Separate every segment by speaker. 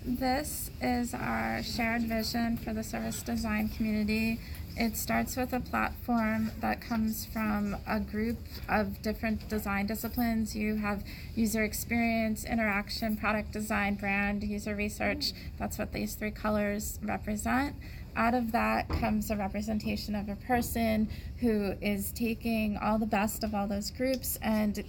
Speaker 1: This is our shared vision for the service design community. It starts with a platform that comes from a group of different design disciplines. You have user experience, interaction, product design, brand, user research. That's what these three colors represent. Out of that comes a representation of a person who is taking all the best of all those groups and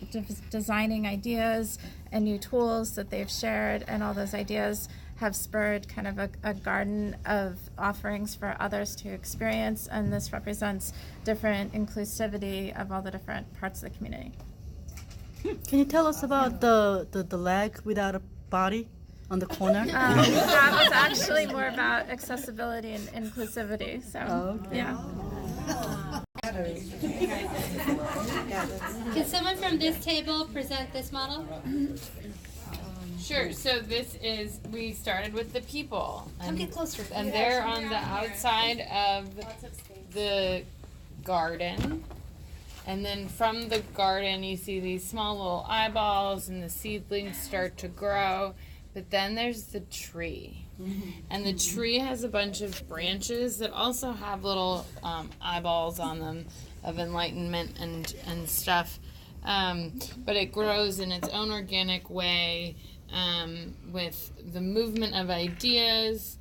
Speaker 1: designing ideas and new tools that they've shared, and all those ideas have spurred kind of a garden of offerings for others to experience, and this represents different inclusivity of all the different parts of the community.
Speaker 2: Can you tell us about the leg without a body on the corner?
Speaker 1: That was actually more about accessibility and inclusivity. So,
Speaker 2: okay.
Speaker 1: Yeah.
Speaker 3: Can someone from this table present this model?
Speaker 4: Sure. So this is, we started with the people.
Speaker 3: Come get closer.
Speaker 4: And they're on the outside of the garden. And then from the garden you see these small little eyeballs and the seedlings start to grow. But then there's the tree. And the tree has a bunch of branches that also have little eyeballs on them of enlightenment and stuff. But it grows in its own organic way, with the movement of ideas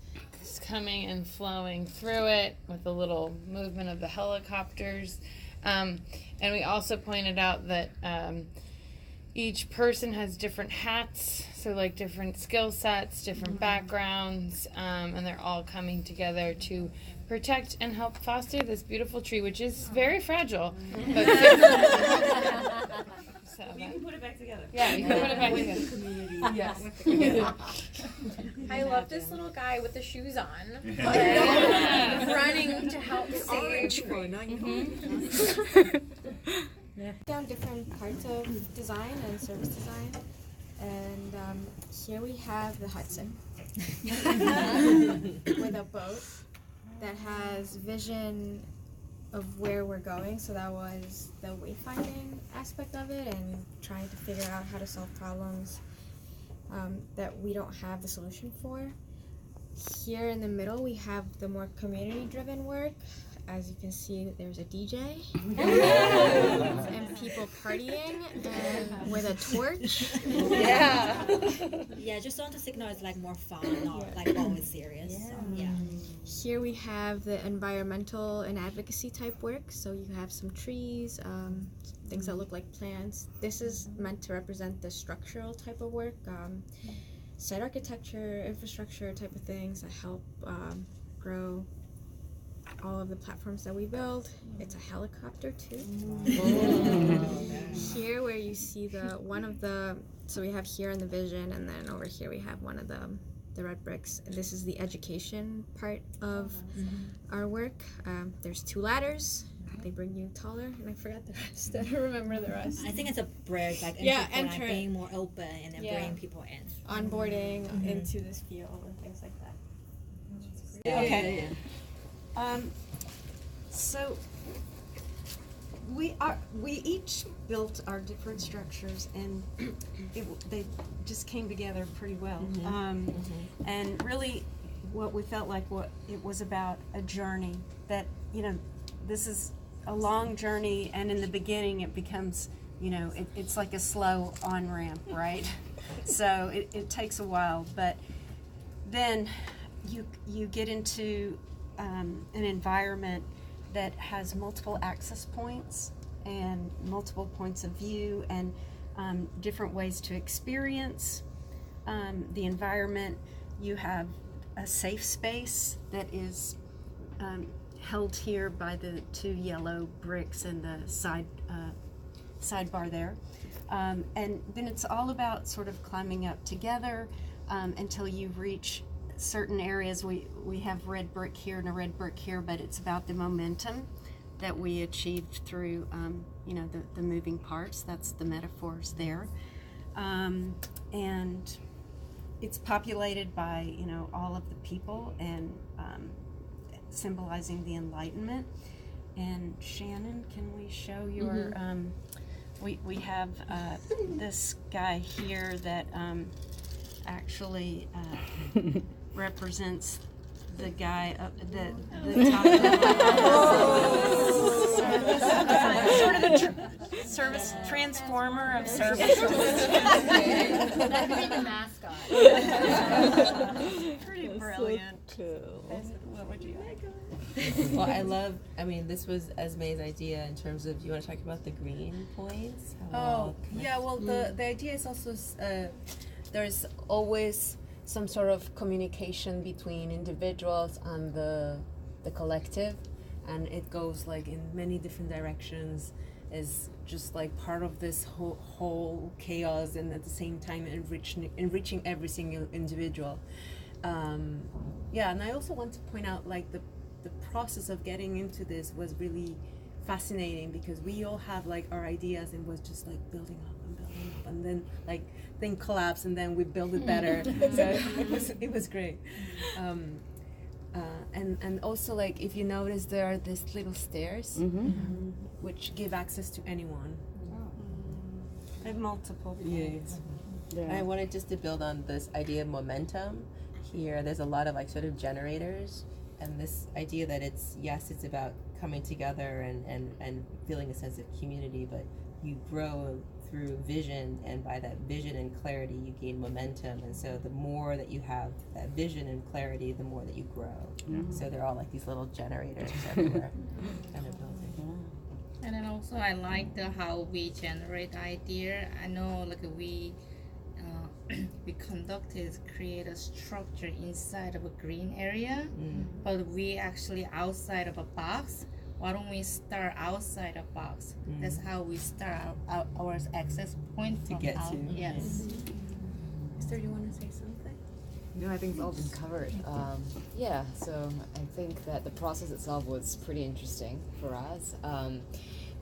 Speaker 4: coming and flowing through it, with the little movement of the helicopters. And we also pointed out that each person has different hats, so like different skill sets, different backgrounds, and they're all coming together to protect and help foster this beautiful tree, which is very fragile. But so
Speaker 5: you can put it back together.
Speaker 4: Yeah, you can put it back together.
Speaker 5: Yes.
Speaker 6: I love this little guy with the shoes on, running to help save.
Speaker 7: Down different parts of design and service design, and here we have the Hudson with a boat that has vision of where we're going. So that was the wayfinding aspect of it, and trying to figure out how to solve problems that we don't have the solution for. Here in the middle we have the more community-driven work. As you can see, there's a DJ and people partying and with a torch.
Speaker 8: Yeah, just want to signal it's like more fun, not like always serious.
Speaker 7: Yeah.
Speaker 8: So, yeah.
Speaker 7: Here we have the environmental and advocacy type work. So you have some trees, things that look like plants. This is meant to represent the structural type of work, site architecture, infrastructure type of things that help grow all of the platforms that we build. It's a helicopter too. Here where you see so we have here in the vision, and then over here we have one of the red bricks. And this is the education part of our work. There's 2 ladders. They bring you taller, and I forgot the rest. I don't remember the rest.
Speaker 8: I think it's a bridge, like
Speaker 7: enter
Speaker 8: being more open and then bring people in.
Speaker 7: Onboarding into this field and things like that.
Speaker 5: Okay. So we each built our different structures, and they just came together pretty well. And really, what we felt like it was about a journey that, this is a long journey, and in the beginning it becomes, it's like a slow on-ramp, right? So it takes a while, but then you get into an environment that has multiple access points and multiple points of view and different ways to experience the environment. You have a safe space that is held here by the 2 yellow bricks and the sidebar there. And then it's all about sort of climbing up together until you reach certain areas. We have red brick here and a red brick here, but it's about the momentum that we achieved through the moving parts. That's the metaphors there. And it's populated by all of the people, and symbolizing the Enlightenment. And Shannon, can we show your we have this guy here that actually represents the guy up the top of the sort of a service transformer of service.
Speaker 3: That could be the mascot.
Speaker 5: Pretty brilliant.
Speaker 6: What would you like?
Speaker 9: Well, I mean, this was Esme's idea in terms of, you want to talk about the green points? How it all
Speaker 6: Yeah, well, the idea is also there's always some sort of communication between individuals and the collective, and it goes like in many different directions, is just like part of this whole chaos, and at the same time enriching every single individual. Yeah, and I also want to point out like the process of getting into this was really fascinating, because we all have like our ideas and was just like building up and then like thing collapsed and then we build it better. So it was great. And also, like, if you notice, there are these little stairs which give access to anyone.
Speaker 5: I have multiple.
Speaker 9: Yes. I wanted just to build on this idea of momentum. Here, there's a lot of like sort of generators, and this idea that it's about coming together and feeling a sense of community, but you grow through vision, and by that vision and clarity you gain momentum, and so the more that you have that vision and clarity, the more that you grow. So they're all like these little generators everywhere kind of building.
Speaker 10: And then also I like how we generate idea. I know like we create a structure inside of a green area, but we actually outside of a box. Why don't we start outside a box? That's how we start our access point
Speaker 9: To get to.
Speaker 10: Yes.
Speaker 9: Esther, do you want to say something?
Speaker 11: No, I think it's all been covered. Yeah, so I think that the process itself was pretty interesting for us.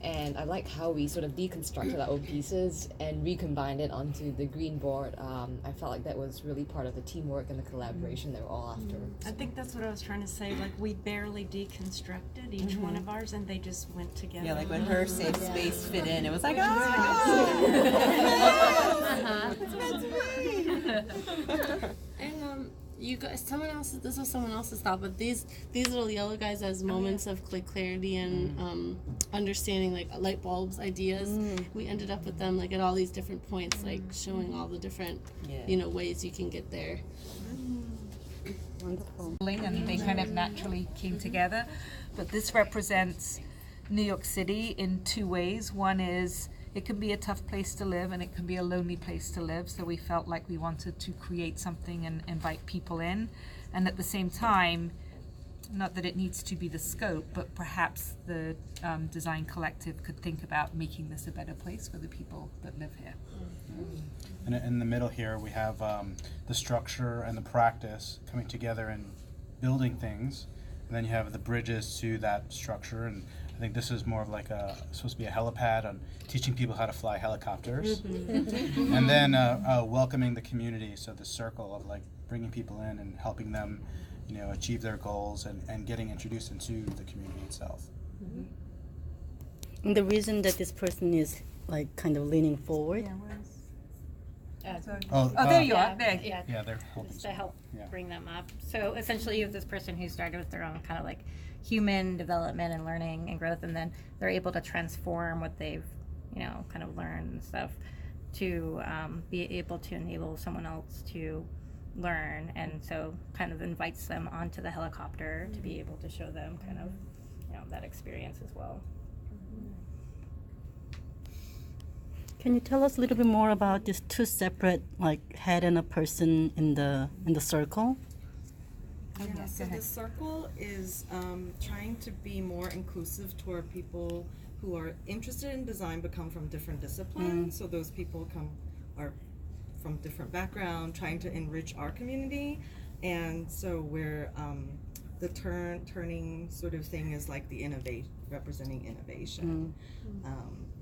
Speaker 11: And I like how we sort of deconstructed our own pieces and recombined it onto the green board. I felt like that was really part of the teamwork and the collaboration they were all after.
Speaker 5: I think that's what I was trying to say. Like, we barely deconstructed each one of ours, and they just went together.
Speaker 9: Yeah, like when her safe space fit in, it was like,
Speaker 12: And you guys, this was someone else's thought, but these little yellow guys as moments of like clarity and understanding, like light bulbs ideas. We ended up with them like at all these different points, like showing all the different ways you can get there.
Speaker 2: Wonderful.
Speaker 13: And they kind of naturally came together. But this represents New York City in two ways. One is it can be a tough place to live, and it can be a lonely place to live, so we felt like we wanted to create something and invite people in. And at the same time, not that it needs to be the scope, but perhaps the design collective could think about making this a better place for the people that live here.
Speaker 14: And in the middle here we have the structure and the practice coming together and building things, and then you have the bridges to that structure. And I think this is more of like supposed to be a helipad on teaching people how to fly helicopters. And then welcoming the community, so the circle of like bringing people in and helping them achieve their goals and getting introduced into the community itself.
Speaker 2: And the reason that this person is like kind of leaning forward.
Speaker 13: There you are. There.
Speaker 14: Yeah, they're helping.
Speaker 6: Just to help
Speaker 14: Yeah.
Speaker 6: bring them up. So essentially you have this person who started with their own kind of like human development and learning and growth, and then they're able to transform what they've kind of learned and stuff to be able to enable someone else to learn, and so kind of invites them onto the helicopter to be able to show them kind of that experience as well.
Speaker 2: Can you tell us a little bit more about these two separate, like head and a person in the circle?
Speaker 15: Yeah, so the circle is trying to be more inclusive toward people who are interested in design but come from different disciplines. So those people are from different background, trying to enrich our community. And so we're the turning sort of thing is like the representing innovation.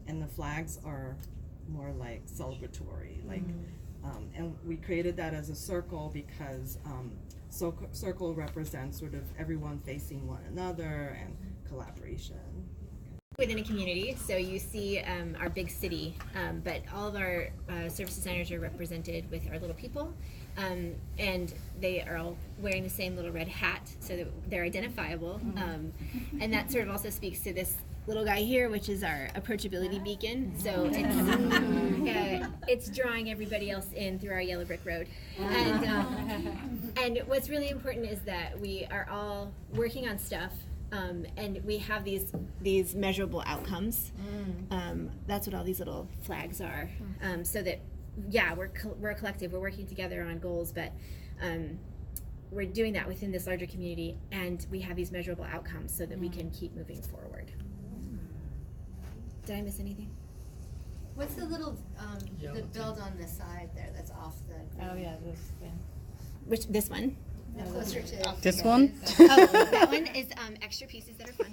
Speaker 15: And the flags are more like celebratory, like and we created that as a circle because circle represents sort of everyone facing one another and collaboration.
Speaker 16: within a community, so you see our big city, but all of our service designers are represented with our little people, and they are all wearing the same little red hat, so that they're identifiable, and that sort of also speaks to this little guy here, which is our approachability beacon. So it's drawing everybody else in through our yellow brick road, and what's really important is that we are all working on stuff. And we have these measurable outcomes. That's what all these little flags are. So that, yeah, we're a collective. We're working together on goals, but we're doing that within this larger community, and we have these measurable outcomes so that we can keep moving forward. Did I miss anything?
Speaker 3: What's the little the build on the side there that's off the?
Speaker 4: Oh yeah, this thing.
Speaker 16: Which this one?
Speaker 3: No, closer to
Speaker 2: This one?
Speaker 16: Oh, that one is extra pieces that are fun.